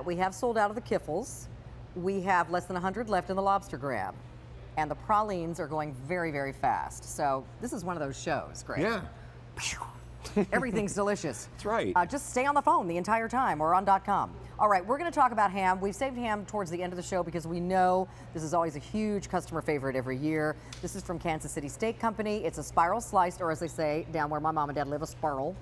that, we have sold out of the kiffles. We have less than 100 left in the lobster grab. And the pralines are going very, very fast. So this is one of those shows, Greg. Yeah. Everything's delicious. That's right. Just stay on the phone the entire time or on .com. All right, we're going to talk about ham. We've saved ham towards the end of the show because we know this is always a huge customer favorite every year. This is from Kansas City Steak Company. It's a spiral sliced, or as they say down where my mom and dad live, a spurl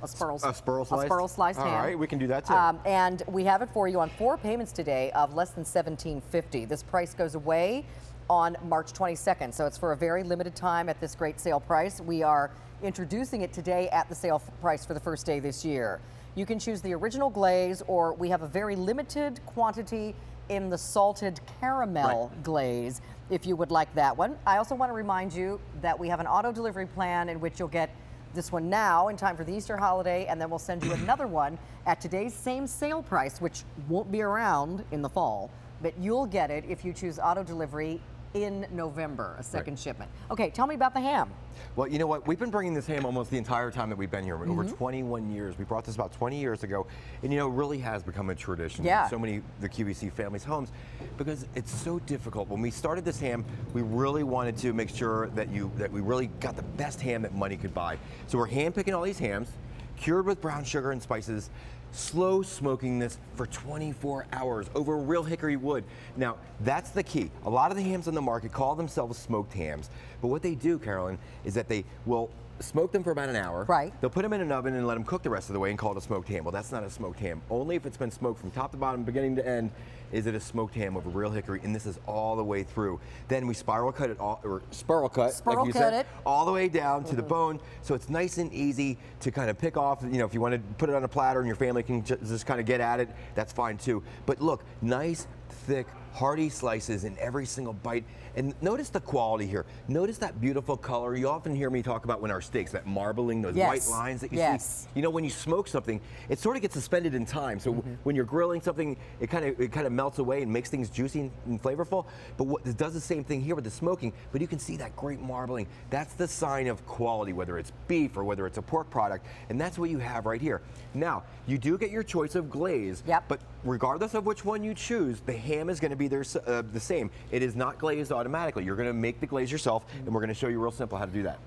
sliced ham. All right, we can do that too. And we have it for you on 4 payments today of less than $17.50. This price goes away on March 22nd, so it's for a very limited time at this great sale price. We are introducing it today at the sale price for the first day this year. You can choose the original glaze, or we have a very limited quantity in the salted caramel glaze if you would like that one. I also want to remind you that we have an auto delivery plan in which you'll get this one now in time for the Easter holiday, and then we'll send you another one at today's same sale price, which won't be around in the fall, but you'll get it if you choose auto delivery in November, a second shipment. Okay, tell me about the ham. Well, you know what? We've been bringing this ham almost the entire time that we've been here, over 21 years. We brought this about 20 years ago, and you know, it really has become a tradition in so many the QVC families' homes because it's so difficult. When we started this ham, we really wanted to make sure that we really got the best ham that money could buy. So we're hand picking all these hams, cured with brown sugar and spices, slow smoking this for 24 hours over real hickory wood. Now, that's the key. A lot of the hams on the market call themselves smoked hams, but what they do, Carolyn, is that they will smoke them for about an hour. Right. They'll put them in an oven and let them cook the rest of the way and call it a smoked ham. Well, that's not a smoked ham. Only if it's been smoked from top to bottom, beginning to end, is it a smoked ham over real hickory, and this is all the way through. Then we spiral cut it all, or spiral cut it all the way down to the bone, so it's nice and easy to kind of pick off. You know, if you want to put it on a platter and your family can just kind of get at it, that's fine too. But look, nice, thick, hearty slices in every single bite. And notice the quality here. Notice that beautiful color. You often hear me talk about when our steaks, that marbling, those white lines that you see. You know, when you smoke something, it sort of gets suspended in time. So when you're grilling something, it kind of melts away and makes things juicy and flavorful. But it does the same thing here with the smoking. But you can see that great marbling. That's the sign of quality, whether it's beef or whether it's a pork product. And that's what you have right here. Now, you do get your choice of glaze. But regardless of which one you choose, the ham is going to be the same. It is not glazed automatically. You're going to make the glaze yourself, and we're going to show you real simple how to do that.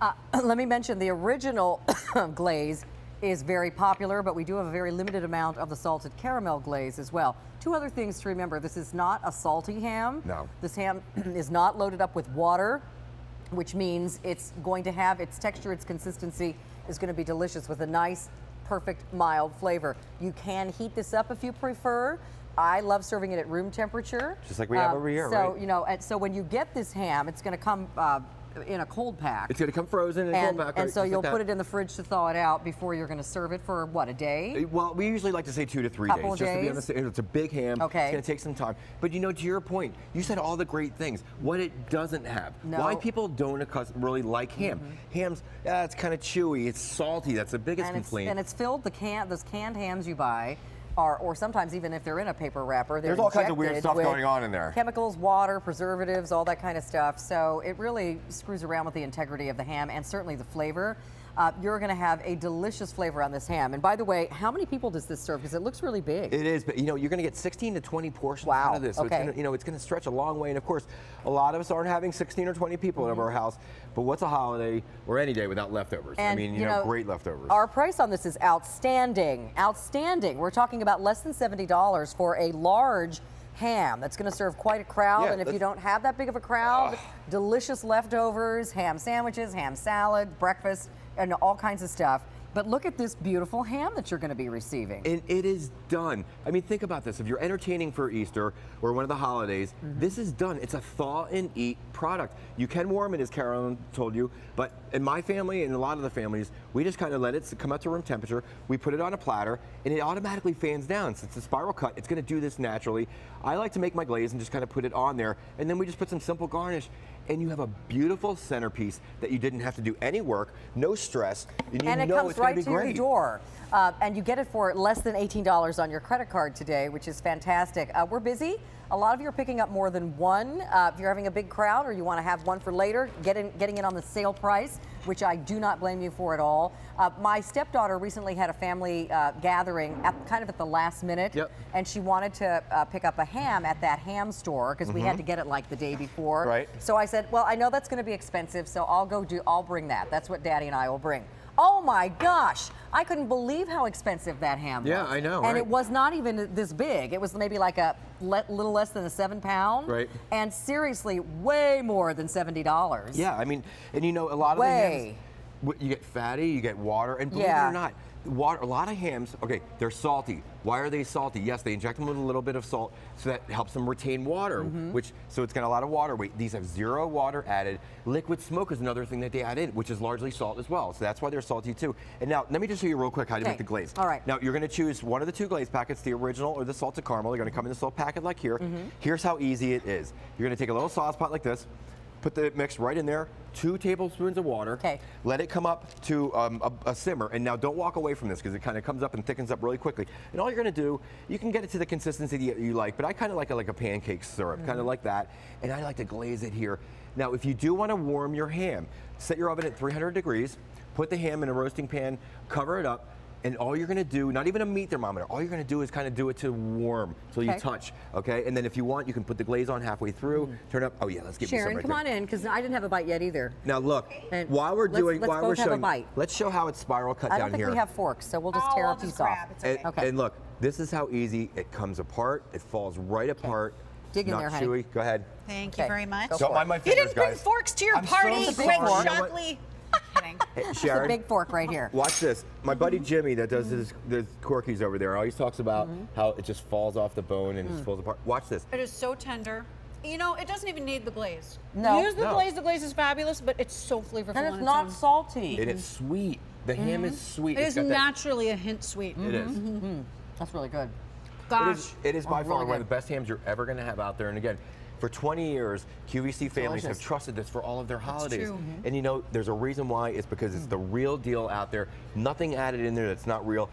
Let me mention the original glaze is very popular, but we do have a very limited amount of the salted caramel glaze as well. Two other things to remember. This is not a salty ham. No. This ham is not loaded up with water, which means it's going to have its texture, its consistency is going to be delicious with a nice, perfect, mild flavor. You can heat this up if you prefer. I love serving it at room temperature. Just like we have over here, right? So, you know, and so when you get this ham, it's going to come in a cold pack. It's going to come frozen in a cold pack. And so you'll put it in the fridge to thaw it out before you're going to serve it for, what, a day? Well, we usually like to say 2 to 3 days. Just to be on the same. It's a big ham. It's going to take some time. But, you know, to your point, you said all the great things. What it doesn't have. Why people don't really like ham. Ham's, it's kind of chewy. It's salty. That's the biggest complaint. And it's filled, those canned hams you buy, or sometimes even if they're in a paper wrapper, there's all kinds of weird stuff going on in there. Chemicals, water, preservatives, all that kind of stuff. So it really screws around with the integrity of the ham and certainly the flavor. You're going to have a delicious flavor on this ham. And by the way, how many people does this serve? Because it looks really big. It is, but you know, you're going to get 16 to 20 portions out of this. So it's gonna, you know, it's going to stretch a long way. And of course, a lot of us aren't having 16 or 20 people over our house. But what's a holiday or any day without leftovers? And, I mean, you know, great leftovers. Our price on this is outstanding. Outstanding. We're talking about less than $70 for a large ham that's going to serve quite a crowd. And if you don't have that big of a crowd, delicious leftovers, ham sandwiches, ham salad, breakfast, and all kinds of stuff. But look at this beautiful ham that you're going to be receiving. And it is done. I mean, think about this. If you're entertaining for Easter or one of the holidays, this is done. It's a thaw and eat product. You can warm it, as Carolyn told you, but in my family and a lot of the families, we just kind of let it come up to room temperature. We put it on a platter, and it automatically fans down. Since it's a spiral cut, it's going to do this naturally. I like to make my glaze and just kind of put it on there, and then we just put some simple garnish, and you have a beautiful centerpiece that you didn't have to do any work, no stress, and you know it's right be to your great. door. And you get it for less than $18 on your credit card today, which is fantastic. We're busy. A lot of you are picking up more than one. If you're having a big crowd or you want to have one for later, getting it on the sale price, which I do not blame you for at all. My stepdaughter recently had a family gathering kind of at the last minute, and she wanted to pick up a ham at that ham store because we had to get it like the day before. Right. So I said, well, I know that's going to be expensive, so I'll bring that. That's what Daddy and I will bring. Oh my gosh, I couldn't believe how expensive that ham was. Yeah, I know, And right? it was not even this big. It was maybe like a little less than a 7 pound. Right. And seriously, way more than $70. Yeah, I mean, and you know, a lot of the hams, you get fatty, you get water, and believe it or not, a lot of hams, okay, they're salty. Why are they salty? Yes, they inject them with a little bit of salt, so that helps them retain water, so it's got a lot of water weight. These have 0 water added. Liquid smoke is another thing that they add in, which is largely salt as well, so that's why they're salty too. And now, let me just show you real quick how to make the glaze. All right. Now, you're gonna choose one of the 2 glaze packets, the original or the salted caramel. They're gonna come in this little packet like here. Here's how easy it is. You're gonna take a little sauce pot like this, put the mix right in there, 2 tablespoons of water. Okay. Let it come up to a simmer, and now don't walk away from this because it kind of comes up and thickens up really quickly. And all you're going to do, you can get it to the consistency that you like, but I kind of like a pancake syrup, kind of like that. And I like to glaze it here. Now, if you do want to warm your ham, set your oven at 300 degrees, put the ham in a roasting pan, cover it up. And all you're going to do, not even a meat thermometer, all you're going to do is kind of do it to warm till you touch, okay? And then if you want, you can put the glaze on halfway through, turn it up. Oh yeah, let's give me some Sharon, right come there. on in, because I didn't have a bite yet either. Now look, And while we're let's both have a showing, bite. let's show how it's spiral cut I down don't think here. we have forks, so we'll just tear a piece off. And look, this is how easy it comes apart. It falls right apart. Dig in Not there, honey. chewy. Go ahead. Thank you very much. Don't mind my You fingers, didn't bring guys. forks to your I'm party, so Greg sorry. You know what? Shockley. Kidding. Hey, It's a Sharon, big fork right here. watch this. My buddy Jimmy that does his corkies over there always talks about how it just falls off the bone and just falls apart. Watch this. It is so tender. You know, it doesn't even need the glaze. No. Use the glaze. The glaze is fabulous, but it's so flavorful. And on it's its not own. salty. And it's sweet. The ham is sweet. It It's is got that- naturally a hint sweet. It is. That's really good. Gosh. It is by far really one of good. the best hams you're ever going to have out there. And again, for 20 years, QVC families Delicious. have trusted this for all of their holidays. true. And you know, there's a reason why. It's because it's the real deal out there. Nothing added in there that's not real.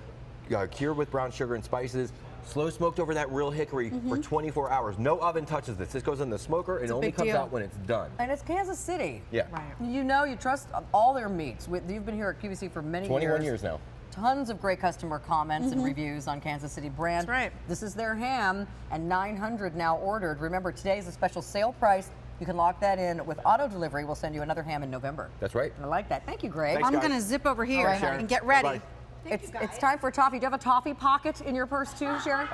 Cured with brown sugar and spices. Slow smoked over that real hickory for 24 hours. No oven touches this. This goes in the smoker and only big comes deal. out when it's done. And it's Kansas City. Yeah. Right. You know, you trust all their meats. You've been here at QVC for many 21 years now. Tons of great customer comments and reviews on Kansas City brand. That's right. This is their ham, and 900 now ordered. Remember, today is a special sale price. You can lock that in with auto delivery. We'll send you another ham in November. That's right. I like that. Thank you, Greg. Thanks, I'm guys. going to zip over here right, Sharon. and get ready. Bye-bye. It's time for toffee. Do you have a toffee pocket in your purse too, Sharon?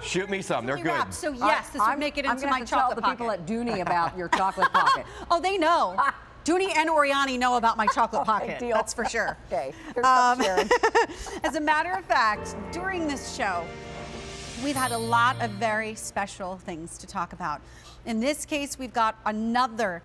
Shoot me some. They're good. Wrapped, so yes, this would make it into my I'm chocolate gonna have to tell the pocket. people at Dooney about your chocolate pocket. Oh, they know. Dooney and Oriani know about my chocolate pocket. deal. That's for sure. Okay. Here's up, Sharon. As a matter of fact, during this show, we've had a lot of very special things to talk about. In this case, we've got another